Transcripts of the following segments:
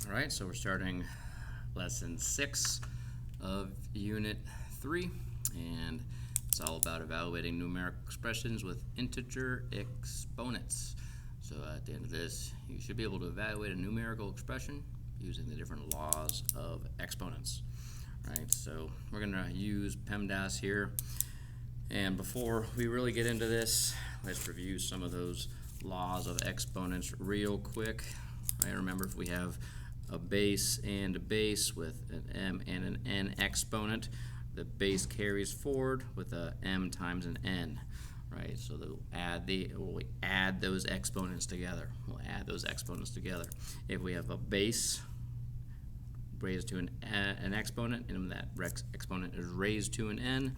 All right, so we're starting lesson 6 of unit 3, and it's all about evaluating numeric expressions with integer exponents. So at the end of this, you should be able to evaluate a numerical expression using the different laws of exponents. All right, so we're going to use PEMDAS here, and before we really get into this, let's review some of those laws of exponents real quick. Right, remember, if we have a base and a base with an m and an n exponent, the base carries forward with a m times an n, right? So we'll add those exponents together. If we have a base raised to an exponent, and that exponent is raised to an n,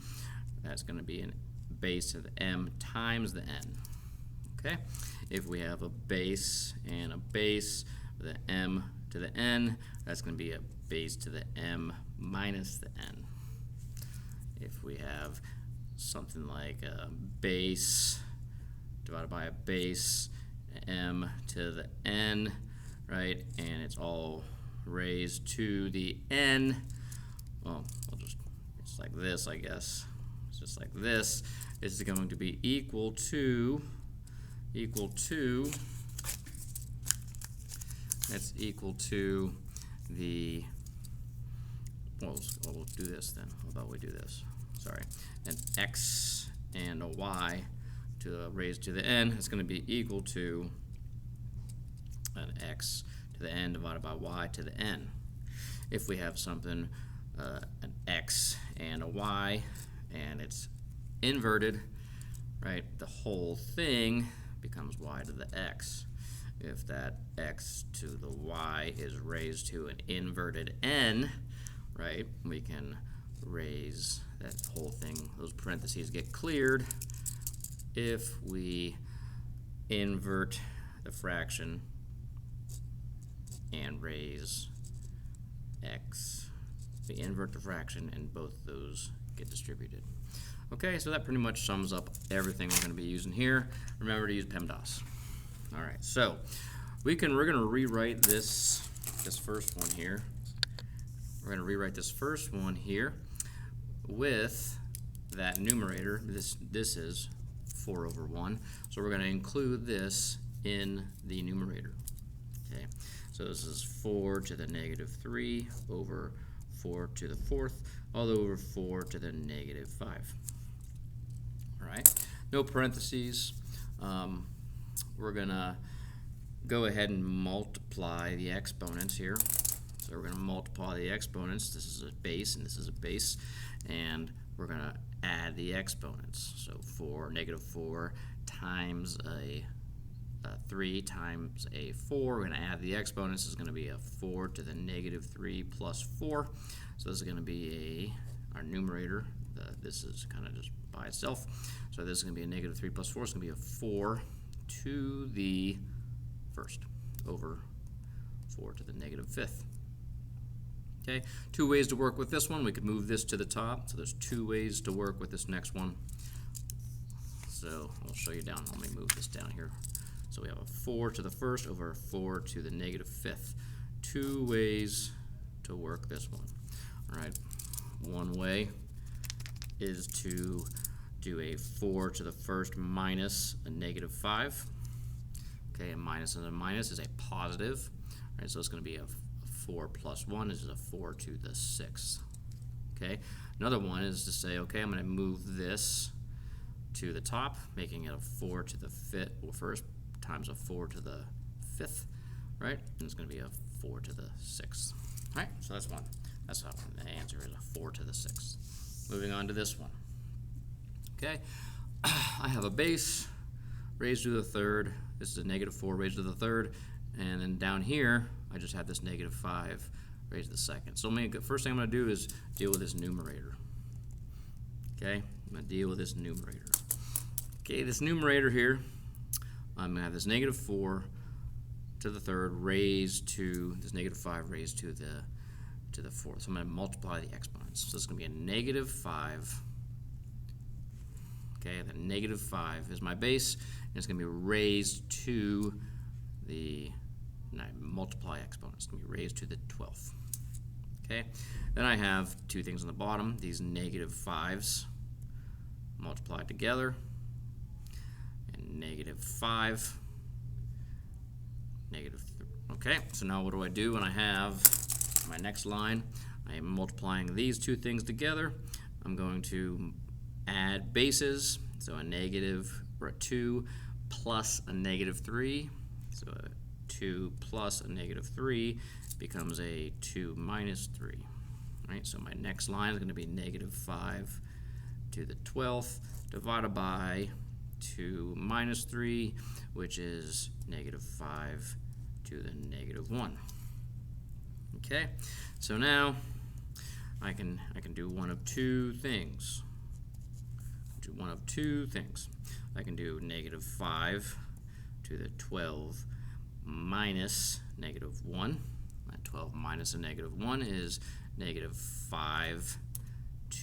that's going to be a base of m times the n. Okay? If we have a base and a base with an m to the n, that's going to be a base to the m minus the n. If we have something like a base divided by a base, m to the n, right, and it's all raised to the n, well, it's like this, I guess. It's just like this. This is going to be equal to the, well, we'll do this then. How about we do this? Sorry. An x and a y raised to the n is going to be equal to an x to the n divided by y to the n. If we have something, an x and a y, and it's inverted, right, the whole thing becomes y to the x. If that x to the y is raised to an inverted n, right, we can raise that whole thing, those parentheses get cleared if we invert the fraction and raise x. We invert the fraction and both of those get distributed. Okay, so that pretty much sums up everything we're going to be using here. Remember to use PEMDAS. All right, so we're going to rewrite this first one here. We're going to rewrite this first one here with that numerator. This is 4 over 1, so we're going to include this in the numerator. Okay, so this is 4 to the negative 3 over 4 to the 4th, all over 4 to the negative 5. All right, no parentheses. We're going to go ahead and multiply the exponents here. So we're going to multiply the exponents. This is a base and this is a base, and we're going to add the exponents. So negative 4 times a 3 times a 4. We're going to add the exponents. This is going to be a 4 to the negative 3 plus 4. So this is going to be our numerator. This is kind of just by itself. So this is going to be a negative 3 plus 4. It's going to be a 4 to the first over 4 to the negative 5th. Okay, 2 ways to work with this one. We could move this to the top. So there's 2 ways to work with this next one. So I'll show you down. Let me move this down here. So we have a 4 to the first over 4 to the negative 5th. 2 ways to work this one. All right, one way is to do a 4 to the first minus a negative 5. Okay, a minus and a minus is a positive. All right, so it's going to be a 4 plus 1 is a 4 to the 6th. Okay, another one is to say, okay, I'm going to move this to the top, making it a 4 to the 5th, well, first times a 4 to the 5th, right? And it's going to be a 4 to the 6th. All right, so that's one. That's how the answer is, a 4 to the 6th. Moving on to this one. Okay, I have a base raised to the third. This is a negative 4 raised to the third. And then down here, I just have this negative 5 raised to the second. So first thing I'm going to do is deal with this numerator. Okay, I'm going to deal with this numerator. Okay, this numerator here, I'm going to have this negative 4 to the third raised to this negative 5 raised to the fourth. So I'm going to multiply the exponents. So this is going to be a negative 5. Okay, the negative 5 is my base, and it's going to be raised to the and I multiply exponents. It's going to be raised to the 12th. Okay, then I have two things on the bottom, these negative 5s multiplied together, and negative 5, okay, so now what do I do when I have my next line? I am multiplying these two things together. I'm going to add bases, so a negative, or a 2 plus a negative 3, so a 2 plus a negative 3 becomes a 2 minus 3. Right, so my next line is going to be negative 5 to the 12th divided by 2 minus 3, which is negative 5 to the negative 1. Okay, so now I can do one of two things. I can do negative 5 to the 12 minus negative 1. That 12 minus a negative 1 is negative 5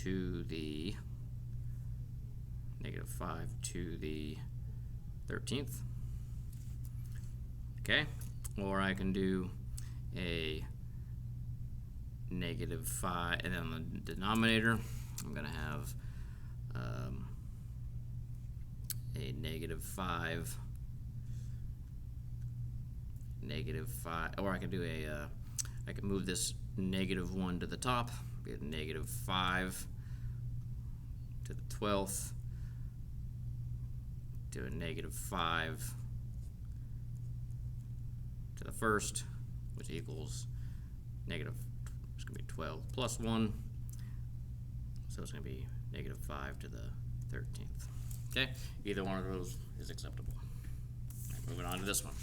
to the 13th. Okay, or I can do a negative 5, and then on the denominator I'm going to have a negative 5, or I can do I can move this negative 1 to the top, be a negative 5 to the 12th, to a negative 5 to the 1st, which equals negative, it's going to be 12 plus 1, so it's going to be negative 5 to the 13th. Okay, either one of those is acceptable. Right, moving on to this one.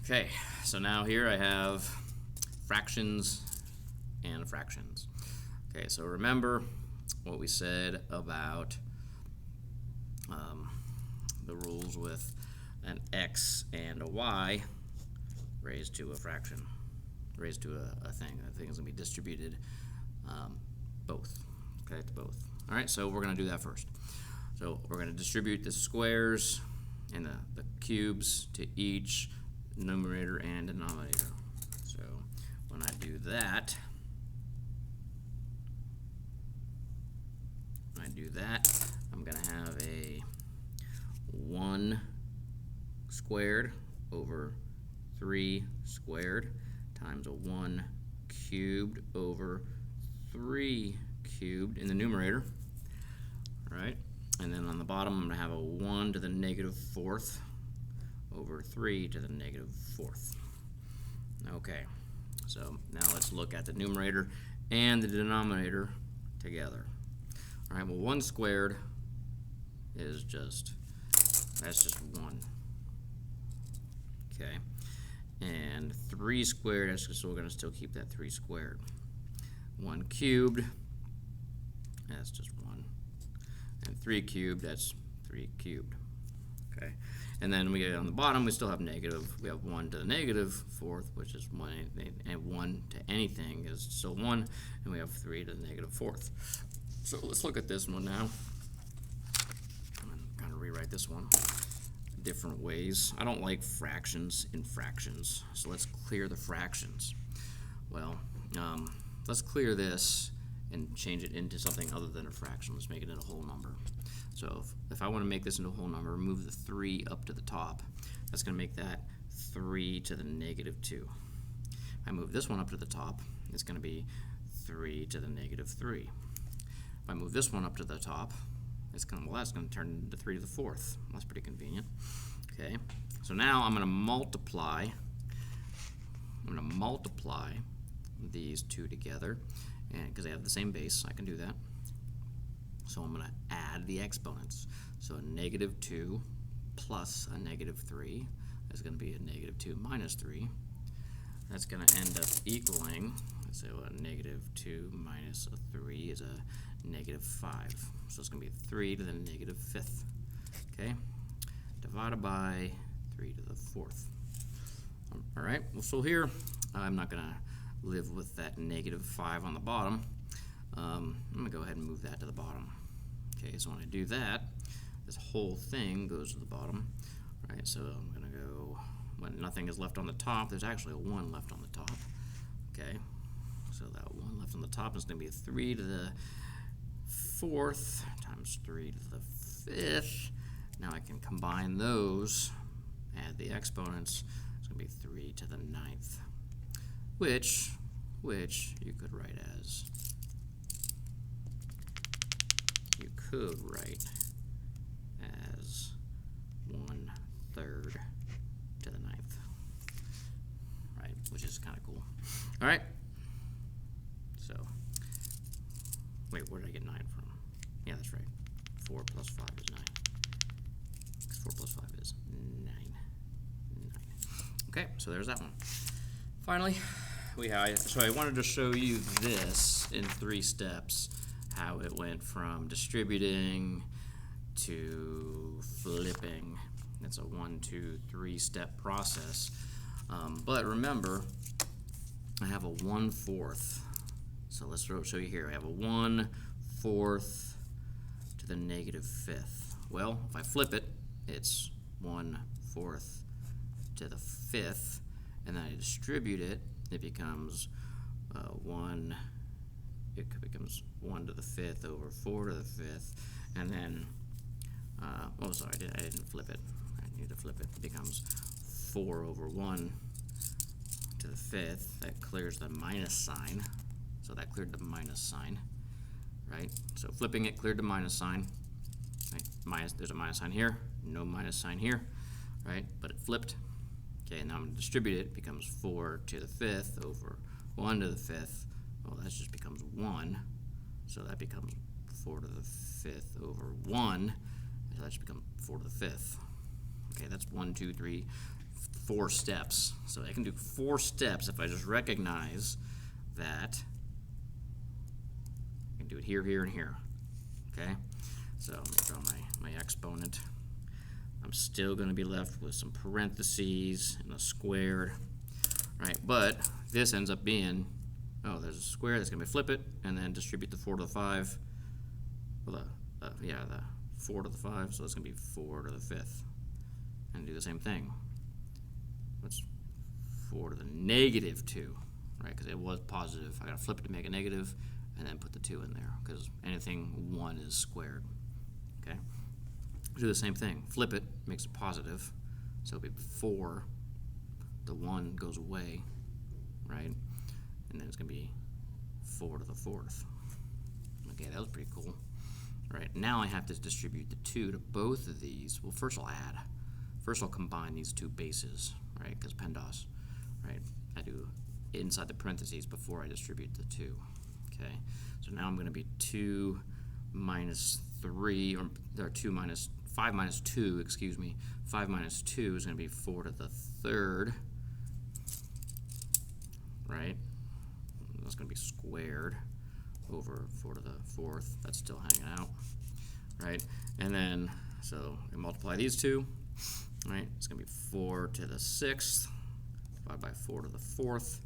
Okay, so now here I have fractions and fractions. Okay, so remember what we said about the rules with an x and a y raised to a fraction, raised to a thing. That thing is going to be distributed both, okay, to both. All right, so we're going to do that first. So we're going to distribute the squares and the cubes to each numerator and denominator. So when I do that, I'm going to have a 1 squared over 3 squared times a 1 cubed over 3 cubed in the numerator. All right, and then on the bottom I'm going to have a 1 to the negative 4th over 3 to the negative 4th. Okay, so now let's look at the numerator and the denominator together. All right, well, 1 squared is that's just 1. Okay, and 3 squared, so we're going to still keep that 3 squared. 1 cubed, that's just 1. And 3 cubed, that's 3 cubed. Okay, and then we get on the bottom, we still have negative. We have 1 to the negative 4th, which is 1, and 1 to anything is still 1, and we have 3 to the negative 4th. So let's look at this one now. I'm going to kind of rewrite this one different ways. I don't like fractions in fractions, so let's clear the fractions. Well, let's clear this and change it into something other than a fraction. Let's make it into a whole number. So if I want to make this into a whole number, move the 3 up to the top. That's going to make that 3 to the negative 2. I move this one up to the top, it's going to be 3 to the negative 3. If I move this one up to the top, that's going to turn into 3 to the 4th. That's pretty convenient. Okay, so now I'm going to multiply these two together, and because they have the same base, I can do that. So I'm going to add the exponents. So a negative 2 plus a negative 3 is going to be a negative 2 minus 3. That's going to end up equaling, so a negative 2 minus a 3 is a negative 5. So it's going to be 3 to the negative 5th. Okay, divided by 3 to the 4th. All right, well, so here I'm not going to live with that negative 5 on the bottom. I'm going to go ahead and move that to the bottom. Okay, so when I do that, this whole thing goes to the bottom. All right, so I'm going to go, when nothing is left on the top, there's actually a 1 left on the top. Okay, so that 1 left on the top is going to be 3 to the 4th times 3 to the 5th. Now I can combine those, add the exponents. It's going to be 3 to the 9th, which you could write as, as 1/3 to the 9th, right? Which is kind of cool. All right. So, wait, where did I get 9 from? Yeah, that's right. 4 plus 5 is 9. 4 plus 5 is 9. Okay, so there's that one. Finally, so I wanted to show you this in 3 steps, how it went from distributing to flipping. It's a 1, 2, 3 step process. But remember, I have a 1/4. So let's show you here. I have a 1/4 to the -5th. Well, if I flip it, it's 1/4 to the 5th, and then I distribute it, it becomes 1 to the 5th over 4 to the 5th, and then oh, sorry, I didn't flip it. I need to flip it. It becomes 4 over 1 to the 5th. That clears the minus sign, so that cleared the minus sign, right? So flipping it cleared the minus sign. Right? There's a minus sign here, no minus sign here, right? But it flipped. Okay, now I'm going to distribute it. It becomes 4 to the 5th over 1 to the 5th. Well, that just becomes 1. So that becomes 4 to the 5th over 1. So that should become 4 to the 5th. Okay, that's 1, 2, 3, 4 steps. So I can do 4 steps if I just recognize that I can do it here, here, and here. Okay, so I'm going to draw my exponent. I'm still going to be left with some parentheses and a squared, right? But this ends up being, oh, there's a square that's going to be flip it and then distribute the 4 to the 5. Well, the 4 to the 5, so it's going to be 4 to the 5th. And do the same thing. What's 4 to the -2, right? Because it was positive. I got to flip it to make it negative and then put the 2 in there because anything 1 is squared. Okay? Do the same thing. Flip it, makes it positive. So it'll be 4. The 1 goes away, right? And then it's going to be 4 to the 4th. Okay, that was pretty cool. Right, now I have to distribute the 2 to both of these. Well, first I'll add. First I'll combine these 2 bases, right? Because PEMDAS, right? I do inside the parentheses before I distribute the 2. Okay, so now I'm going to be 2 minus 3, or 5 minus 2, excuse me. 5 minus 2 is going to be 4 to the 3rd, right? That's going to be squared over 4 to the 4th. That's still hanging out, right? And then, so we multiply these 2, right? It's going to be 4 to the 6th divided by 4 to the 4th.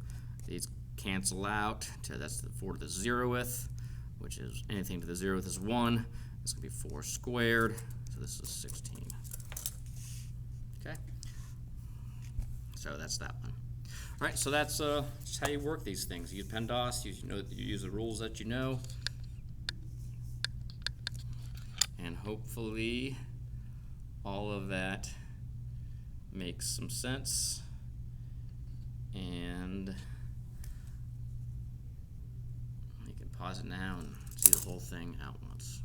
These cancel out. That's the 4 to the 0th, which is anything to the 0th is 1. It's going to be 4 squared, so this is 16. Okay? So that's that one. All right, so that's just how you work these things. You use PEMDAS, you use the rules that you know, and hopefully all of that makes some sense, and you can pause it now and see the whole thing out once.